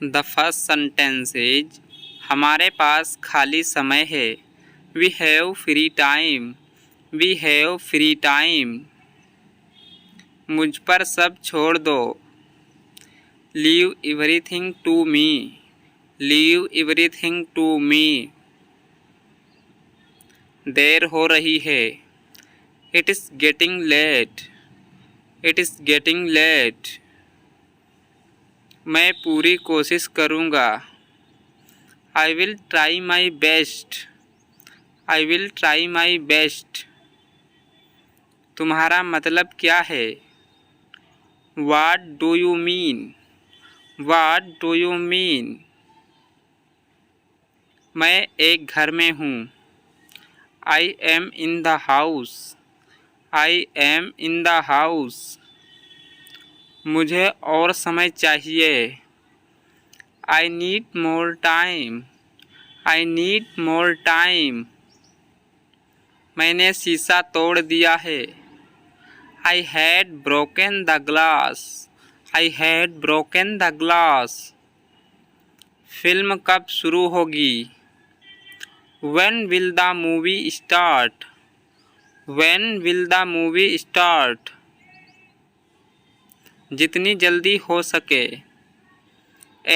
The first sentence is हमारे पास खाली समय है। We have free time. We have free time. मुझ पर सब छोड़ दो। Leave everything to me. Leave everything to me. देर हो रही है। It is getting late. It is getting late. मैं पूरी कोशिश करूँगा। I will try my best. I will try my best. तुम्हारा मतलब क्या है? What do you mean? What do you mean? मैं एक घर में हूँ। I am in the house. I am in the house. मुझे और समय चाहिए। I need more time. I need more time. मैंने शीशा तोड़ दिया है। I had broken the glass. I had broken the glass. Film कब शुरू होगी? When will the movie start? When will the movie start? जितनी जल्दी हो सके।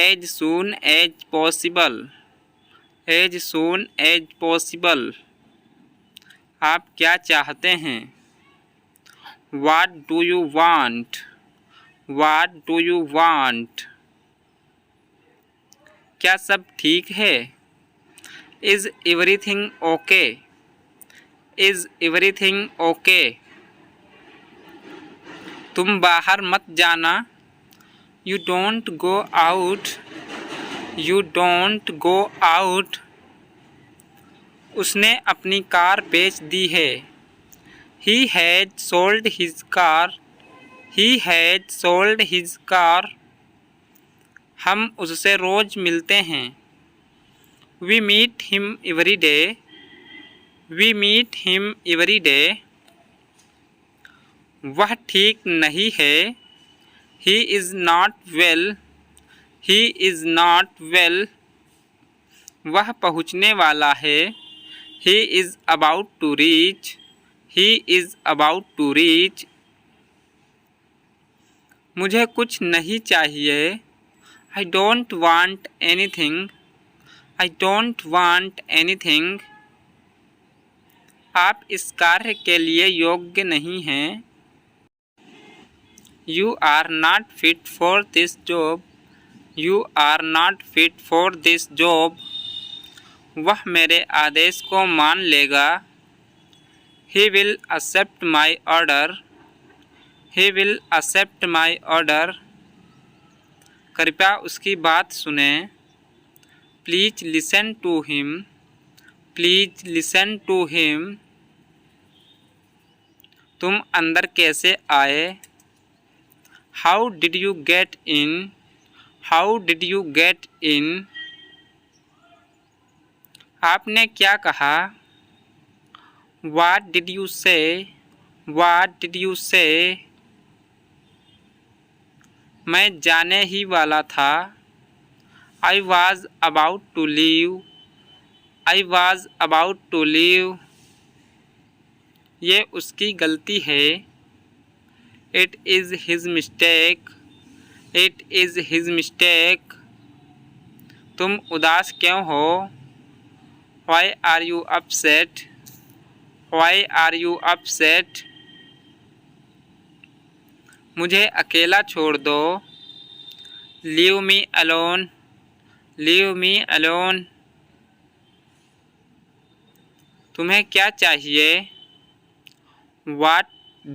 As soon as possible. As soon as possible. आप क्या चाहते हैं? What do you want? What do you want? क्या सब ठीक है? Is everything okay? Is everything okay? तुम बाहर मत जाना। You don't go out. You don't go out. उसने अपनी कार बेच दी है। He has sold his car. He has sold his car. हम उससे रोज मिलते हैं। We meet him every day. We meet him every day. वह ठीक नहीं है। He is not well. He is not well. वह पहुँचने वाला है। He is about to reach. He is about to reach. मुझे कुछ नहीं चाहिए। I don't want anything. I don't want anything. आप इस कार्य के लिए योग्य नहीं हैं। You are not fit for this job. You are not fit for this job. वह मेरे आदेश को मान लेगा। He will accept my order. He will accept my order. कृपया उसकी बात सुने। Please listen to him. Please listen to him. तुम अंदर कैसे आए? How did you get in? How did you get in? आपने क्या कहा? What did you say? What did you say? मैं जाने ही वाला था। I was about to leave. I was about to leave. ये उसकी गलती है। It is his mistake. It is his mistake. तुम उदास क्यों हो? Why are you upset? Why are you upset? मुझे अकेला छोड़ दो। Leave me alone. Leave me alone. तुम्हें क्या चाहिए? What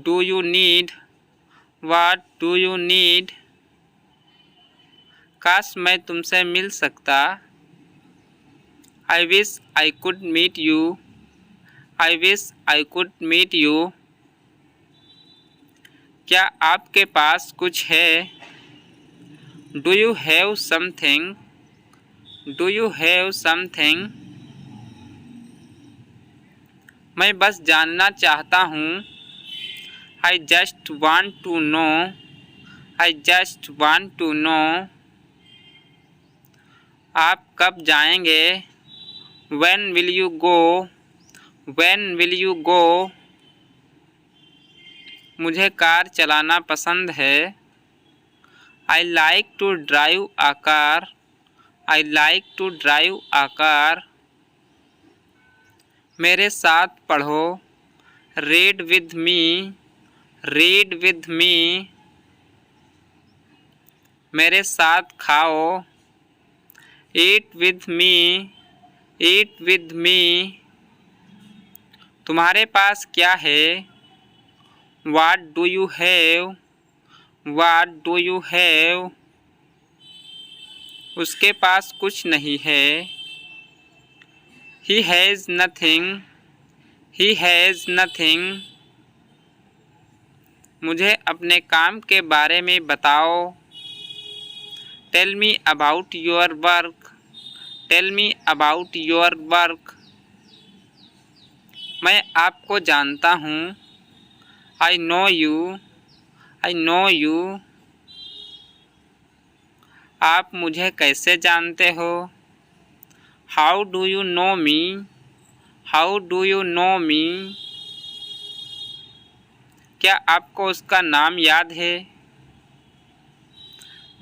do you need? What do you need? काश मैं तुमसे मिल सकता। I wish I could meet you. I wish I could meet you. क्या आपके पास कुछ है? Do you have something? Do you have something? मैं बस जानना चाहता हूँ। I just want to know. I just want to know. आप कब जाएंगे? When will you go? When will you go? मुझे कार चलाना पसंद है। I like to drive a car. I like to drive a car. मेरे साथ पढ़ो। Read with me. Read with me. मेरे साथ खाओ। Eat with me. Eat with me. तुम्हारे पास क्या है? What do you have? What do you have? उसके पास कुछ नहीं है। He has nothing. He has nothing. मुझे अपने काम के बारे में बताओ। Tell me about your work. Tell me about your work. मैं आपको जानता हूँ। I know you. I know you. आप मुझे कैसे जानते हो? How do you know me? How do you know me? क्या आपको उसका नाम याद है?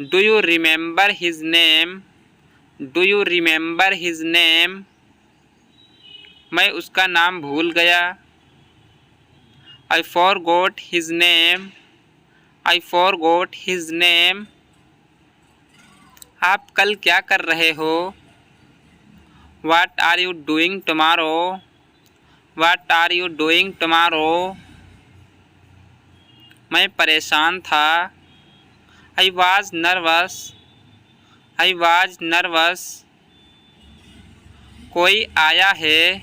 Do you remember his name? Do you remember his name? मैं उसका नाम भूल गया। I forgot his name. I forgot his name. आप कल क्या कर रहे हो? What are you doing tomorrow? What are you doing tomorrow? मैं परेशान था। I was nervous. I was nervous. कोई आया है।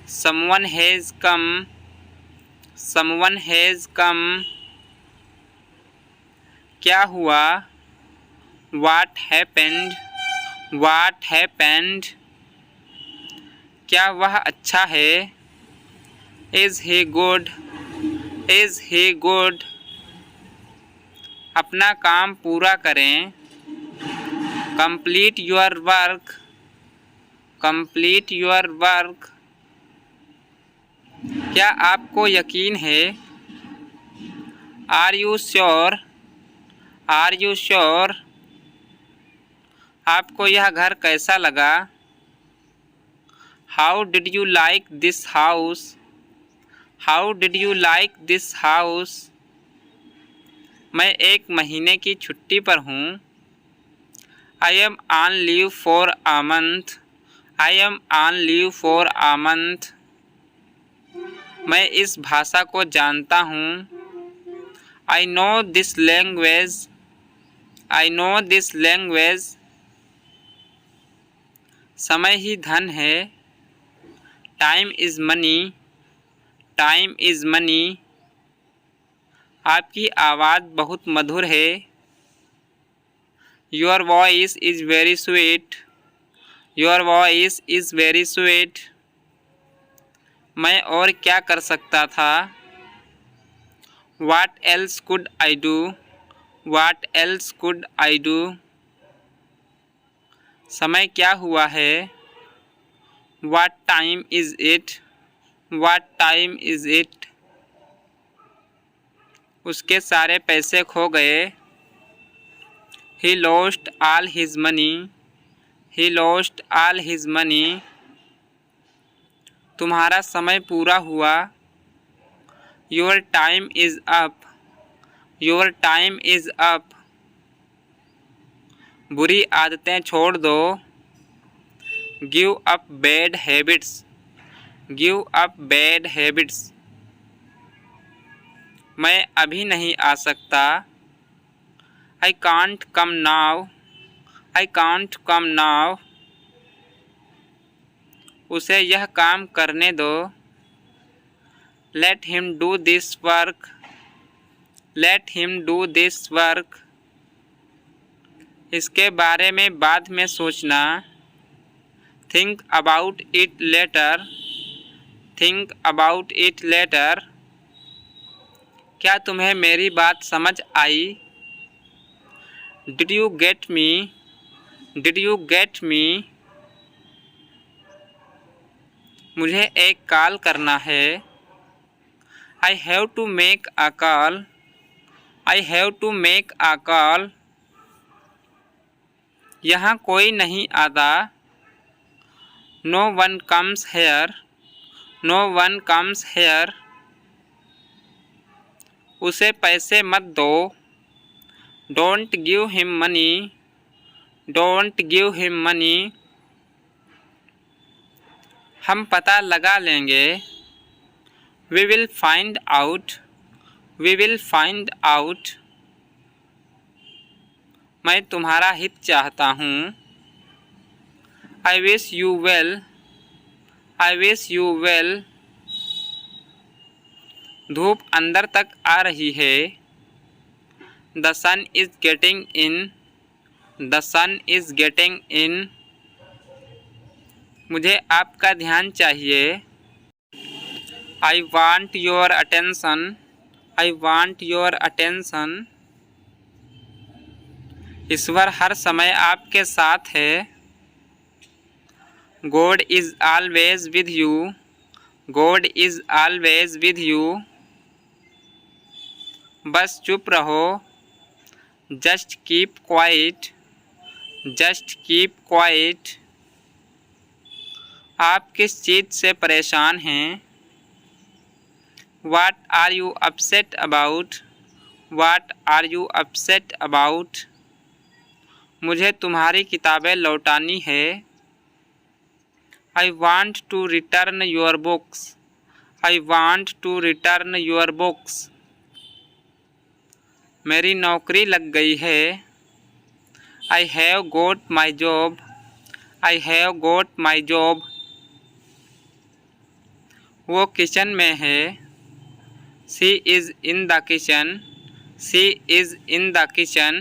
Someone has come. Someone has come. क्या हुआ? What happened? What happened? क्या वह अच्छा है? Is he good? Is he good? अपना काम पूरा करें। Complete your work. Complete your work. क्या आपको यकीन है? Are you sure? Are you sure? आपको यह घर कैसा लगा? How did you like this house? How did you like this house? मैं एक महीने की छुट्टी पर हूँ। I am on leave for a month. I am on leave for a month. मैं इस भाषा को जानता हूँ। I know this language. I know this language. समय ही धन है। Time is money. Time is money. आपकी आवाज़ बहुत मधुर है। Your voice is very sweet. Your voice is very sweet. मैं और क्या कर सकता था? What else could I do? What else could I do? समय क्या हुआ है? What time is it? What time is it? उसके सारे पैसे खो गए। He lost all his money. He lost all his money. तुम्हारा समय पूरा हुआ। Your time is up. Your time is up. बुरी आदतें छोड़ दो। Give up bad habits. Give up bad habits. मैं अभी नहीं आ सकता। I can't come now. I can't come now. उसे यह काम करने दो। Let him do this work. Let him do this work. इसके बारे में बाद में सोचना। Think about it later. Think about it later. क्या तुम्हें मेरी बात समझ आई? Did you get me? Did you get me? मुझे एक कॉल करना है। I have to make a call. I have to make a call. यहाँ कोई नहीं आता। No one comes here. No one comes here. उसे पैसे मत दो। Don't give him money. Don't give him money. हम पता लगा लेंगे। We will find out. We will find out. मैं तुम्हारा हित चाहता हूँ। I wish you well. I wish you well. धूप अंदर तक आ रही है। The sun is getting in. The sun is getting in. मुझे आपका ध्यान चाहिए। I want your attention. I want your attention. ईश्वर हर समय आपके साथ है। God is always with you. God is always with you. बस चुप रहो। Just keep quiet. Just keep quiet. आप किस चीज़ से परेशान हैं? What are you upset about? What are you upset about? मुझे तुम्हारी किताबें लौटानी है। I want to return your books. I want to return your books. मेरी नौकरी लग गई है। I have got my job. I have got my job. वो किचन में है। She is in the kitchen. She is in the kitchen.